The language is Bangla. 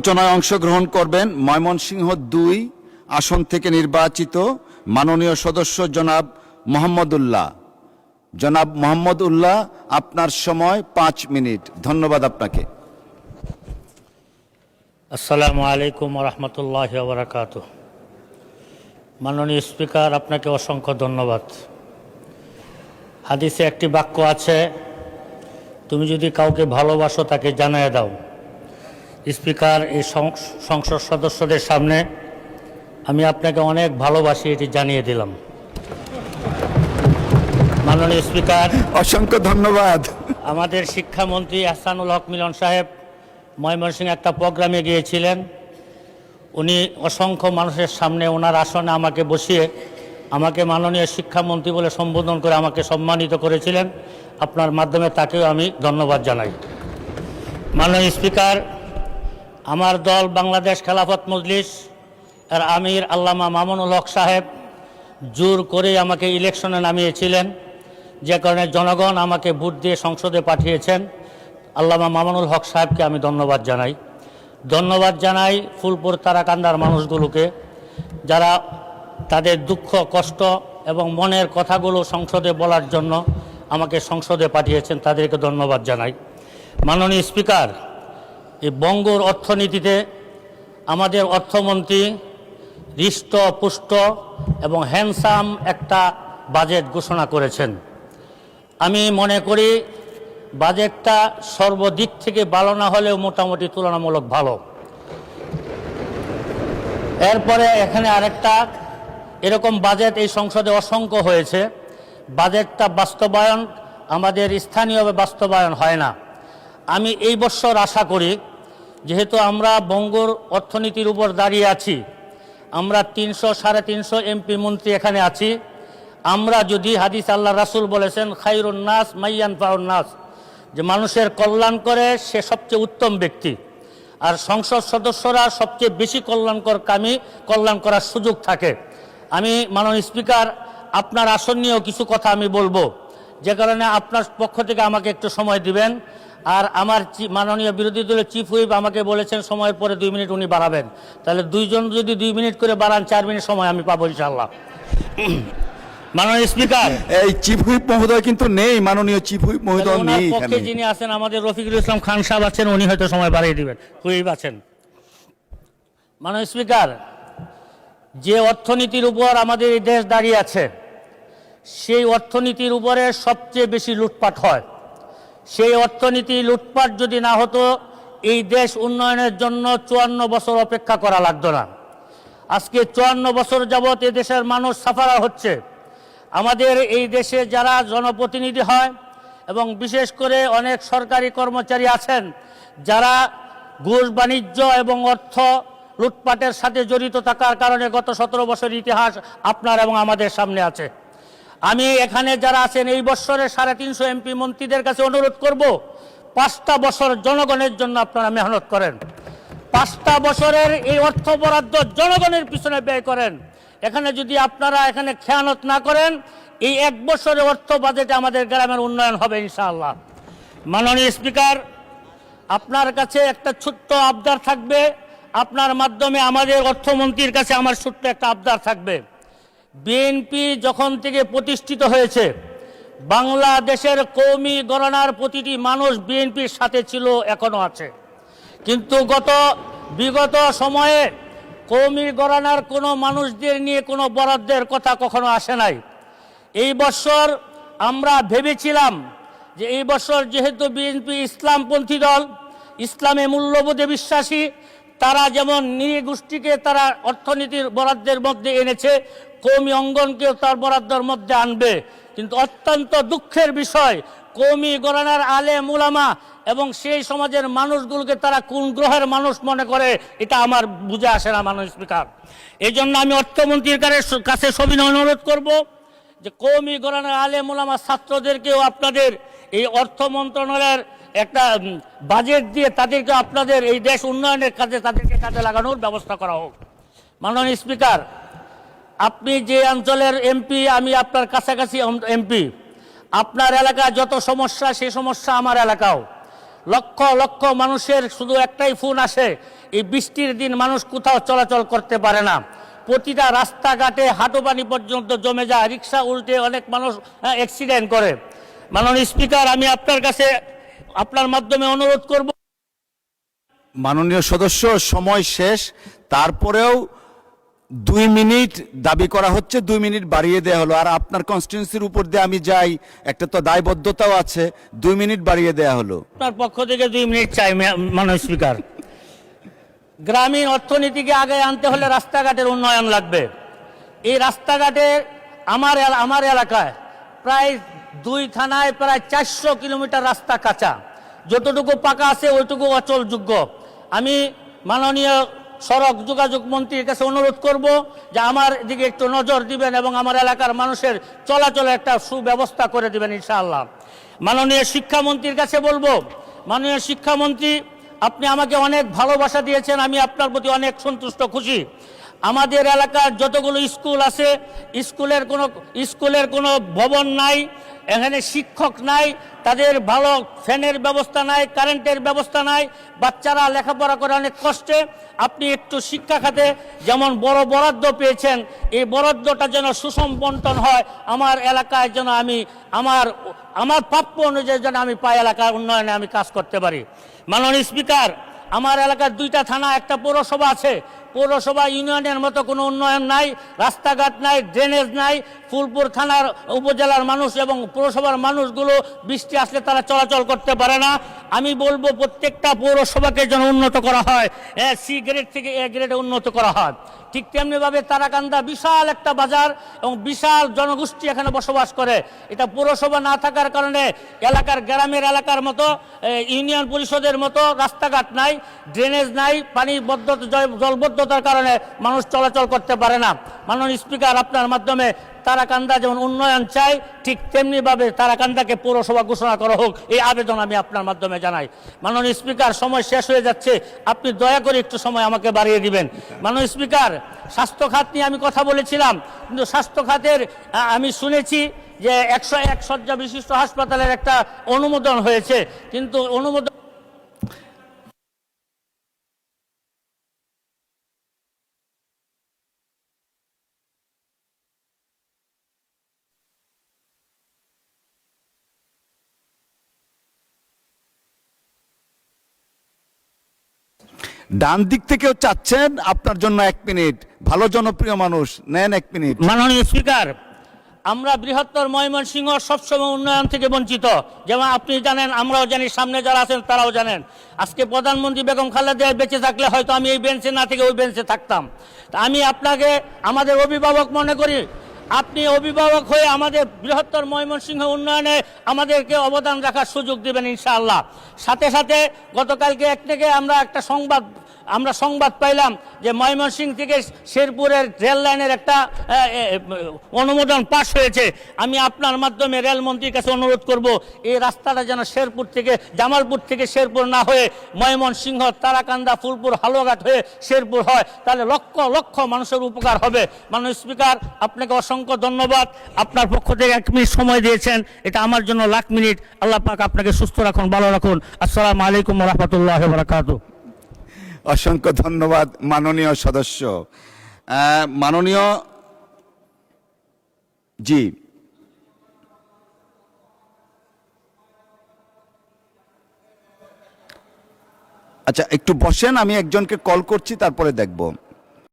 আলোচনায় অংশগ্রহণ করবেন ময়মনসিংহ ২ আসন থেকে নির্বাচিত মাননীয় সদস্য জনাব মোহাম্মদুল্লাহ। জনাব মোহাম্মদুল্লাহ, আপনার সময় ৫ মিনিট। ধন্যবাদ আপনাকে। আসসালামু আলাইকুম রহমতুল্লাহি ওয়া বারাকাতুহু। মাননীয় স্পিকার, আপনাকে অসংখ্য ধন্যবাদ। হাদিসে একটি বাক্য আছে, তুমি যদি কাউকে ভালোবাসো তাকে জানিয়ে দাও। স্পিকার, এই সংসদ সদস্যদের সামনে আমি আপনাকে অনেক ভালোবাসি, এটি জানিয়ে দিলাম। মাননীয় স্পিকার, অসংখ্য ধন্যবাদ। আমাদের শিক্ষামন্ত্রী আহসানুল হক মিলন সাহেব ময়মনসিংহে একটা প্রোগ্রামে গিয়েছিলেন। উনি অসংখ্য মানুষের সামনে ওনার আসনে আমাকে বসিয়ে আমাকে মাননীয় শিক্ষামন্ত্রী বলে সম্বোধন করে আমাকে সম্মানিত করেছিলেন। আপনার মাধ্যমে তাকেও আমি ধন্যবাদ জানাই। মাননীয় স্পিকার, আমার দল বাংলাদেশ খেলাফত মজলিস এর আমির আল্লামা মামুনুল হক সাহেব জোর করে আমাকে ইলেকশনে নামিয়েছিলেন, যে কারণে জনগণ আমাকে ভোট দিয়ে সংসদে পাঠিয়েছেন। আল্লামা মামুনুল হক সাহেবকে আমি ধন্যবাদ জানাই। ধন্যবাদ জানাই ফুলপুর তারাকান্দার মানুষগুলোকে, যারা তাদের দুঃখ কষ্ট এবং মনের কথাগুলো সংসদে বলার জন্য আমাকে সংসদে পাঠিয়েছেন, তাদেরকে ধন্যবাদ জানাই। মাননীয় স্পিকার, এই বঙ্গর অর্থনীতিতে আমাদের অর্থমন্ত্রী হৃষ্টপুষ্ট এবং হ্যান্ডসাম একটা বাজেট ঘোষণা করেছেন। আমি মনে করি বাজেটটা সর্বদিক থেকে ভালো না হলেও মোটামুটি তুলনামূলক ভালো। এরপরে এখানে আরেকটা এরকম বাজেট এই সংসদে অসংখ্য হয়েছে, বাজেটটা বাস্তবায়ন আমাদের স্থানীয়ভাবে বাস্তবায়ন হয় না। আমি এই বছর আশা করি, যেহেতু আমরা বঙ্গর অর্থনীতির উপর দাঁড়িয়ে আছি, আমরা ৩০০-৩৫০ এমপি মন্ত্রী এখানে আছি, আমরা যদি হাদিস আল্লাহ রাসূল বলেছেন খায়রুন নাস মাইয়ানফাউন নাস, যে মানুষের কল্যাণ করে সে সবচেয়ে উত্তম ব্যক্তি, আর সংসদ সদস্যরা সবচেয়ে বেশি কল্যাণকর কামী, কল্যাণ করার সুযোগ থাকে। আমি মাননীয় স্পিকার, আপনার আসন নিয়েও কিছু কথা আমি বলবো, যে কারণে আপনার পক্ষ থেকে আমাকে একটু সময় দিবেন। আর আমার মাননীয় বিরোধী দলের চিফ হুইপ আমাকে বলেছেন সময়ের পরে 2 মিনিট উনি বাড়াবেন, তাহলে দুইজন যদি 2 মিনিট করে বাড়ান 4 মিনিট সময় আমি পাবো ইনশাআল্লাহ। মাননীয় স্পিকার, এই চিফ হুইপ মহোদয় কিন্তু নেই, মাননীয় চিফ হুইপ মহোদয় নেই পক্ষে যিনি আছেন আমাদের রফিকুল ইসলাম খান সাহেব আছেন, উনি হয়তো সময় বাড়িয়ে দিবেন, হুইপ আছেন। মাননীয় স্পিকার, যে অর্থনীতির উপর আমাদের এই দেশ দাঁড়িয়ে আছে, সেই অর্থনীতির উপরে সবচেয়ে বেশি লুটপাট হয়। সেই অর্থনীতি লুটপাট যদি না হতো, এই দেশ উন্নয়নের জন্য 54 বছর অপেক্ষা করা লাগতো না। আজকে 54 বছর যাবৎ এ দেশের মানুষ সাফারা হচ্ছে। আমাদের এই দেশে যারা জনপ্রতিনিধি হয় এবং বিশেষ করে অনেক সরকারি কর্মচারী আছেন, যারা ঘুষ বাণিজ্য এবং অর্থ লুটপাটের সাথে জড়িত থাকার কারণে গত 17 বছরের ইতিহাস আপনার এবং আমাদের সামনে আছে। আমি এখানে যারা আছেন এই বছরের 350 এমপি মন্ত্রীদের কাছে অনুরোধ করব, 5টা বছর জনগণের জন্য আপনারা মেহনত করেন। 5টা বছরের এই অর্থ বরাদ্দ জনগণের পিছনে ব্যয় করেন। এখানে যদি আপনারা এখানে খেয়ানত না করেন, এই 1 বছরের অর্থ বাজেটে আমাদের গ্রামের উন্নয়ন হবে ইনশাআল্লাহ। মাননীয় স্পিকার, আপনার কাছে একটা ছোট্ট আবদার থাকবে, আপনার মাধ্যমে আমাদের অর্থমন্ত্রীর কাছে আমার ছোট্ট একটা আবদার থাকবে। বিএনপি যখন থেকে প্রতিষ্ঠিত হয়েছে, বাংলাদেশের কওমি গণনার প্রতিটি মানুষ বিএনপির সাথে ছিল, এখনো আছে। কিন্তু বিগত সময়ে কওমি গণনার কোনো মানুষদের নিয়ে কোনো বরাদ্দের কথা কখনো আসে নাই। এই বছর আমরা ভেবেছিলাম যে এই বছর যেহেতু বিএনপি ইসলামপন্থী দল, ইসলামে মূল্যবোধে বিশ্বাসী, তারা যেমন নৃগোষ্ঠীকে তারা অর্থনীতির বরাদ্দের মধ্যে এনেছে, কওমি অঙ্গনকেও তার বরাদ্দের মধ্যে আনবে। কিন্তু অত্যন্ত দুঃখের বিষয়, কওমি গণনার আলেম উলামা এবং সেই সমাজের মানুষগুলোকে তারা কোন গ্রহের মানুষ মনে করে, এটা আমার বুঝে আসে না মাননীয় স্পিকার। এই জন্য আমি অর্থমন্ত্রীর কাছে সবিনয় অনুরোধ করব যে কওমি গণনার আলেম উলামা ছাত্রদেরকেও আপনাদের এই অর্থ মন্ত্রণালয়ের একটা বাজেট দিয়ে তাদেরকে আপনাদের এই দেশ উন্নয়নের কাজে তাদেরকে কাজে লাগানোর ব্যবস্থা করা হোক। মাননীয় স্পিকার, আপনি যে অঞ্চলের এমপি, আমি আপনার কাছাকাছি এমপি, আপনার এলাকায় যত সমস্যা, সেই সমস্যা আমার এলাকাও। লক্ষ লক্ষ মানুষের শুধু একটাই ফোন আসে, এই বৃষ্টির দিন মানুষ কোথাও চলাচল করতে পারে না, প্রতিটা রাস্তাঘাটে হাঁটু পানি পর্যন্ত জমে যায়, রিক্সা উল্টে অনেক মানুষ অ্যাক্সিডেন্ট করে। মাননীয় স্পিকার, আমি আপনার কাছে আপনার মাধ্যমে অনুরোধ করব। মাননীয় সদস্য, সময় শেষ, তারপরেও 2 মিনিট দাবি করা হচ্ছে, 2 মিনিট বাড়িয়ে দেওয়া হলো। আর আপনার কনস্টিটিউন্সির উপর দিয়ে আমি যাই, একটা তো দায়বদ্ধতাও আছে, 2 মিনিট বাড়িয়ে দেওয়া হলো। আপনার পক্ষ থেকে 2 মিনিট চাই মাননীয় স্পিকার। গ্রামীণ অর্থনীতিকে আগে আনতে হলে রাস্তাঘাটের উন্নয়ন লাগবে। এই রাস্তাঘাটে আমার এলাকায় প্রায় 2 থানায় প্রায় 400 কিলোমিটার রাস্তা কাঁচা, যতটুকু পাকা আছে ওইটুকু অচলযোগ্য। আমি মাননীয় সড়ক যোগাযোগ মন্ত্রীর কাছে অনুরোধ করব যে আমার দিকে একটু নজর দিবেন এবং আমার এলাকার মানুষের চলাচলে একটা সুব্যবস্থা করে দিবেন ইনশাআল্লাহ। মাননীয় শিক্ষামন্ত্রীর কাছে বলবো, মাননীয় শিক্ষামন্ত্রী, আপনি আমাকে অনেক ভালোবাসা দিয়েছেন, আমি আপনার প্রতি অনেক সন্তুষ্ট, খুশি। আমাদের এলাকার যতগুলো স্কুল আছে, স্কুলের কোনো ভবন নাই, এখানে শিক্ষক নাই, তাদের ভালো ফ্যানের ব্যবস্থা নাই, কারেন্টের ব্যবস্থা নাই, বাচ্চারা লেখাপড়া করে অনেক কষ্টে। আপনি একটু শিক্ষা খাতে যেমন বড় বরাদ্দ পেয়েছেন, এই বরাদ্দটা যেন সুষম বন্টন হয়, আমার এলাকায় যেন আমি আমার প্রাপ্য অনুযায়ী যেন আমি পাই, এলাকার উন্নয়নে আমি কাজ করতে পারি। মাননীয় স্পিকার, আমার এলাকার 2টা থানা, একটা পৌরসভা আছে, পৌরসভা ইউনিয়নের মতো কোনো উন্নয়ন নাই, রাস্তাঘাট নাই, ড্রেনেজ নাই। ফুলপুর থানার উপজেলার মানুষ এবং পৌরসভার মানুষগুলো বৃষ্টি আসলে তারা চলাচল করতে পারে না। আমি বলবো প্রত্যেকটা পৌরসভাকে যেন উন্নত করা হয়, সি গ্রেড থেকে এ গ্রেডে উন্নত করা হয়। ঠিক তেমনিভাবে তারাকান্দা বিশাল একটা বাজার এবং বিশাল জনগোষ্ঠী এখানে বসবাস করে। এটা পৌরসভা না থাকার কারণে গ্রামের এলাকার মতো ইউনিয়ন পরিষদের মতো রাস্তাঘাট নাই, ড্রেনেজ নাই, জলবদ্ধতার কারণে মানুষ চলাচল করতে পারে না। মাননীয় স্পিকার, আপনার মাধ্যমে তারাকান্দা যেমন উন্নয়ন চাই, ঠিক তেমনিভাবে তারাকান্দাকে পৌরসভা ঘোষণা করা হোক, এই আবেদন আমি আপনার মাধ্যমে জানাই। মাননীয় স্পিকার, সময় শেষ হয়ে যাচ্ছে, আপনি দয়া করে একটু সময় আমাকে বাড়িয়ে দিবেন। মাননীয় স্পিকার, স্বাস্থ্য খাত নিয়ে আমি কথা বলেছিলাম, কিন্তু স্বাস্থ্য খাতের আমি শুনেছি যে 101 শয্যা বিশিষ্ট হাসপাতালের একটা অনুমোদন হয়েছে, কিন্তু অনুমোদন ডান দিক থেকেও চাচ্ছেন, আপনার জন্য 1 মিনিট, ভালো জনপ্রিয় মানুষ, নেন 1 মিনিট। মাননীয় স্পিকার, আমরা বৃহত্তর ময়মনসিংহ সবসময় উন্নয়ন থেকে বঞ্চিত, যেমন আপনি জানেন, আমরাও জানি, সামনে যারা আছেন তারাও জানেন। আজকে প্রধানমন্ত্রী বেগম খালেদা জিয়া বেঁচে থাকলে হয়তো আমি এই বেঞ্চে না থেকে ওই বেঞ্চে থাকতাম। তা আমি আপনাকে আমাদের অভিভাবক মনে করি, আপনি অভিভাবক হয়ে আমাদের বৃহত্তর ময়মনসিংহ উন্নয়নে আমাদেরকে অবদান রাখার সুযোগ দেবেন ইনশাআল্লাহ। সাথে সাথে গতকালকে একটা সংবাদ পাইলাম যে ময়মনসিংহ থেকে শেরপুরের রেল লাইনের একটা অনুমোদন পাস হয়েছে। আমি আপনার মাধ্যমে রেলমন্ত্রীর কাছে অনুরোধ করব, এই রাস্তাটা যেন জামালপুর থেকে শেরপুর না হয়ে ময়মনসিংহ, তারাকান্দা, ফুলপুর, হালুয়াঘাট হয়ে শেরপুর হয়, তাহলে লক্ষ লক্ষ মানুষের উপকার হবে। মাননীয় স্পিকার, আপনাকে অসংখ্য ধন্যবাদ, আপনার পক্ষ থেকে 1 মিনিট সময় দিয়েছেন, এটা আমার জন্য লাখ মিনিট। আল্লাহ পাক আপনাকে সুস্থ রাখুন, ভালো রাখুন। আসসালামু আলাইকুম ওয়া রাহমাতুল্লাহি ওয়া বারাকাতুহু। অসংখ্য ধন্যবাদ মাননীয় সদস্য। মাননীয় জি, আচ্ছা একটু বসেন, আমি একজনকে কল করছি, তারপরে দেখব।